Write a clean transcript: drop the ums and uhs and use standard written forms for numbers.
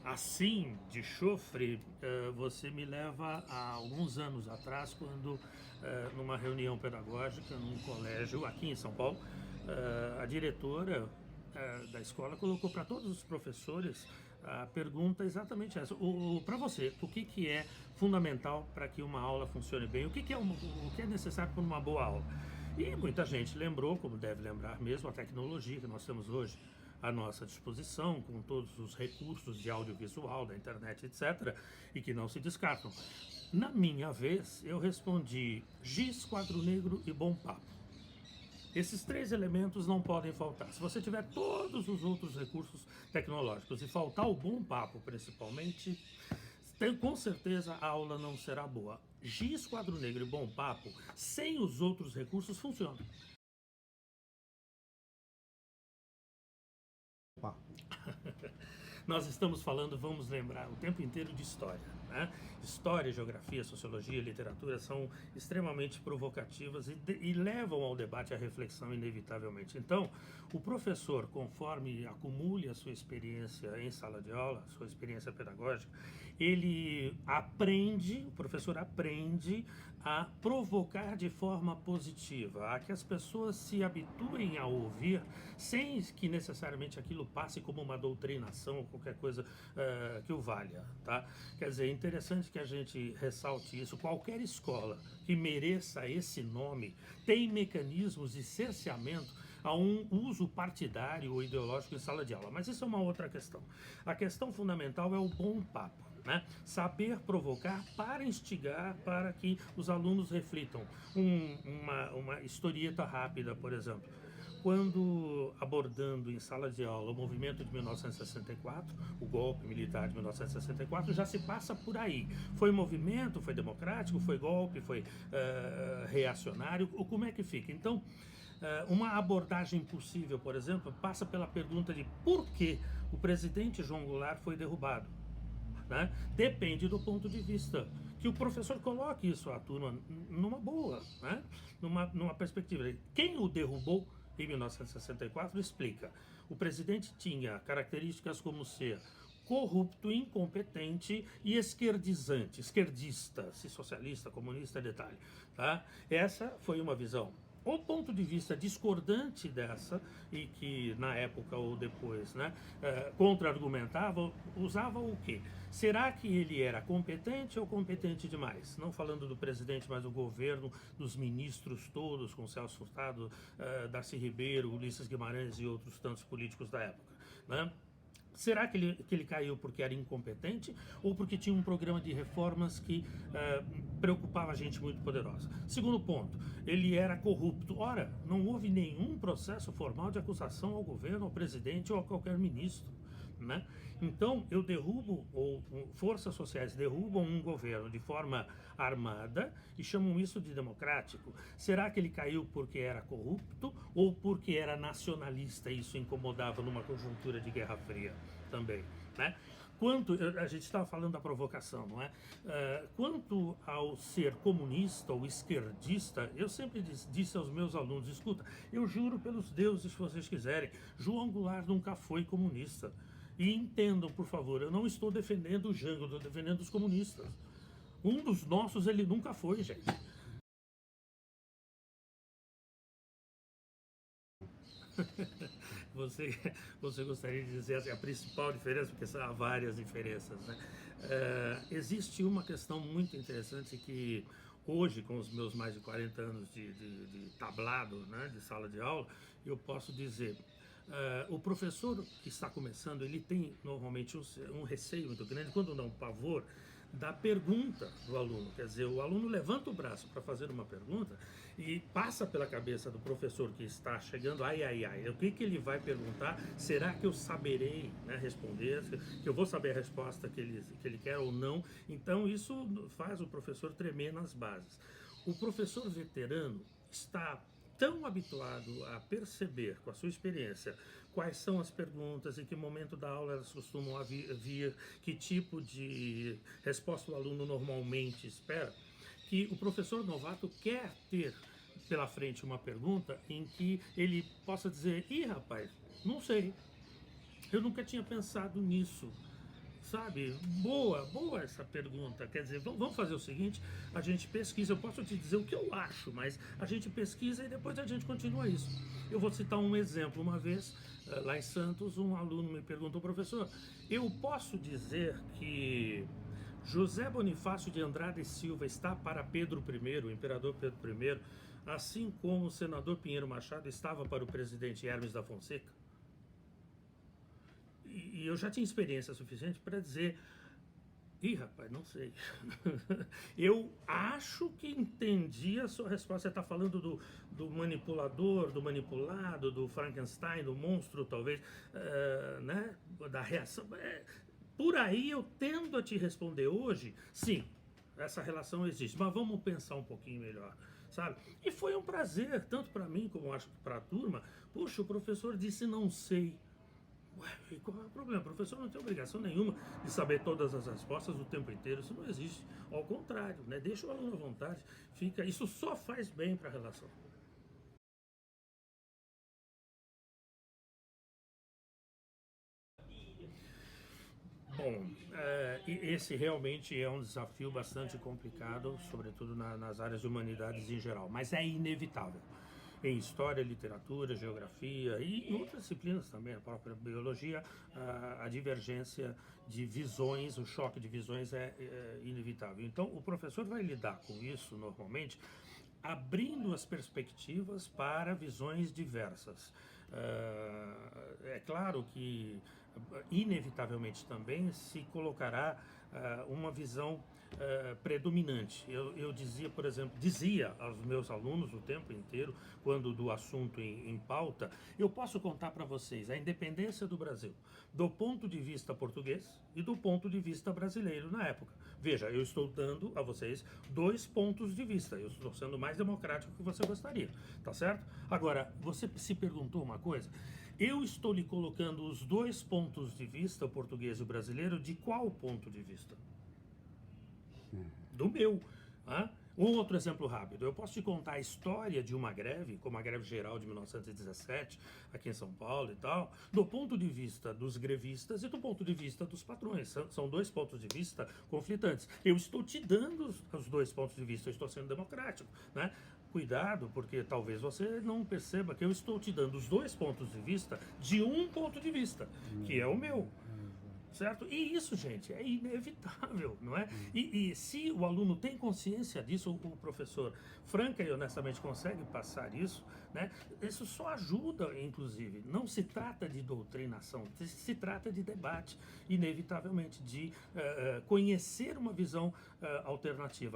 Assim, de chofre, você me leva a alguns anos atrás, quando, numa reunião pedagógica, num colégio aqui em São Paulo, a diretora, da escola colocou para todos os professores a pergunta exatamente essa. Para você, o que, que é fundamental para que uma aula funcione bem? O que é necessário para uma boa aula? E muita gente lembrou, como deve lembrar mesmo, a tecnologia que nós temos hoje à nossa disposição, com todos os recursos de audiovisual, da internet, etc., e que não se descartam. Na minha vez, eu respondi giz, quadro negro e bom papo. Esses três elementos não podem faltar. Se você tiver todos os outros recursos tecnológicos e faltar o bom papo, principalmente, com certeza a aula não será boa. Giz, quadro negro e bom papo, sem os outros recursos, funciona. Opa. Nós estamos falando, vamos lembrar, o tempo inteiro de história, né? História, geografia, sociologia, literatura são extremamente provocativas e levam ao debate, à reflexão, inevitavelmente. Então, o professor, conforme acumule a sua experiência em sala de aula, sua experiência pedagógica, o professor aprende a provocar de forma positiva, a que as pessoas se habituem a ouvir, sem que necessariamente aquilo passe como uma doutrinação ou qualquer coisa que o valha, tá? Quer dizer, é interessante que a gente ressalte isso. Qualquer escola que mereça esse nome tem mecanismos de cerceamento a um uso partidário ou ideológico em sala de aula, mas isso é uma outra questão. A questão fundamental é o bom papo. Né? Saber provocar para instigar, para que os alunos reflitam. Uma historieta rápida, por exemplo. Quando abordando em sala de aula o movimento de 1964, o golpe militar de 1964, já se passa por aí. Foi movimento, foi democrático, foi golpe, foi reacionário, como é que fica? Então, uma abordagem possível, por exemplo, passa pela pergunta de por que o presidente João Goulart foi derrubado. Né? Depende do ponto de vista. Que o professor coloque isso à turma numa boa, né? numa perspectiva. Quem o derrubou em 1964 explica. O presidente tinha características como ser corrupto, incompetente e esquerdizante, esquerdista, se socialista, comunista, detalhe. Tá? Essa foi uma visão. O ponto de vista discordante dessa, e que na época ou depois, né, contra-argumentava, usava o quê? Será que ele era competente ou competente demais? Não falando do presidente, mas do governo, dos ministros todos, com Celso Furtado, Darcy Ribeiro, Ulisses Guimarães e outros tantos políticos da época, né? Será que ele caiu porque era incompetente ou porque tinha um programa de reformas que preocupava a gente muito poderosa? Segundo ponto, ele era corrupto. Ora, não houve nenhum processo formal de acusação ao governo, ao presidente ou a qualquer ministro. Né? Então, eu derrubo, ou forças sociais derrubam um governo de forma armada e chamam isso de democrático. Será que ele caiu porque era corrupto ou porque era nacionalista e isso incomodava numa conjuntura de Guerra Fria também? Né? A gente estava falando da provocação, não é? Quanto ao ser comunista ou esquerdista, eu sempre disse aos meus alunos, escuta, eu juro pelos deuses, se vocês quiserem, João Goulart nunca foi comunista. E entendam, por favor, eu não estou defendendo o Jango, estou defendendo os comunistas. Um dos nossos ele nunca foi, gente. Você, você gostaria de dizer assim, a principal diferença, porque há várias diferenças, né? Existe uma questão muito interessante que hoje, com os meus mais de 40 anos de tablado, né, de sala de aula, eu posso dizer, o professor que está começando, ele tem normalmente um receio muito grande, quando não um pavor, da pergunta do aluno. Quer dizer, o aluno levanta o braço para fazer uma pergunta e passa pela cabeça do professor que está chegando, ai, ai, ai, o que, que ele vai perguntar? Será que eu saberei, né, responder? Que eu vou saber a resposta que ele quer ou não? Então, isso faz o professor tremer nas bases. O professor veterano está tão habituado a perceber, com a sua experiência, quais são as perguntas, em que momento da aula elas costumam vir, que tipo de resposta o aluno normalmente espera, que o professor novato quer ter pela frente uma pergunta em que ele possa dizer, ih, rapaz, não sei, eu nunca tinha pensado nisso. sabe? Boa essa pergunta. Quer dizer, vamos fazer o seguinte: a gente pesquisa. Eu posso te dizer o que eu acho, mas a gente pesquisa e depois a gente continua isso. Eu vou citar um exemplo. Uma vez, lá em Santos, um aluno me perguntou: professor, eu posso dizer que José Bonifácio de Andrade e Silva está para Pedro I, o imperador Pedro I, assim como o senador Pinheiro Machado estava para o presidente Hermes da Fonseca? E eu já tinha experiência suficiente para dizer: ih, rapaz, não sei. Eu acho que entendi a sua resposta. Você está falando do manipulador, do manipulado, do Frankenstein, do monstro, talvez, né? Da reação. Por aí eu tendo a te responder hoje, sim, essa relação existe. Mas vamos pensar um pouquinho melhor, sabe? E foi um prazer, tanto para mim como acho que para a turma. Puxa, o professor disse não sei. Ué, e qual é o problema? O professor não tem obrigação nenhuma de saber todas as respostas o tempo inteiro. Isso não existe. Ao contrário, né? Deixa o aluno à vontade. Isso só faz bem para a relação. Bom, esse realmente é um desafio bastante complicado, sobretudo nas áreas de humanidades em geral, mas é inevitável. Em história, literatura, geografia e em outras disciplinas também, a própria biologia, a divergência de visões, o choque de visões é inevitável. Então, o professor vai lidar com isso normalmente abrindo as perspectivas para visões diversas. É claro que, inevitavelmente também, se colocará uma visão predominante. Eu dizia, por exemplo, dizia aos meus alunos o tempo inteiro, quando do assunto em pauta, eu posso contar para vocês a independência do Brasil do ponto de vista português e do ponto de vista brasileiro na época. Veja, eu estou dando a vocês dois pontos de vista. Eu estou sendo mais democrático que você gostaria, tá certo? Agora, você se perguntou uma coisa. Eu estou lhe colocando os dois pontos de vista, o português e o brasileiro, de qual ponto de vista? Do meu. Tá? Um outro exemplo rápido, eu posso te contar a história de uma greve, como a greve geral de 1917, aqui em São Paulo e tal, do ponto de vista dos grevistas e do ponto de vista dos patrões. São dois pontos de vista conflitantes. Eu estou te dando os dois pontos de vista, eu estou sendo democrático, né? Cuidado, porque talvez você não perceba que eu estou te dando os dois pontos de vista de um ponto de vista, que é o meu. Certo? E isso, gente, é inevitável, não é? E se o aluno tem consciência disso, o professor franca e honestamente consegue passar isso, né? Isso só ajuda, inclusive. Não se trata de doutrinação, se trata de debate, inevitavelmente, de conhecer uma visão alternativa.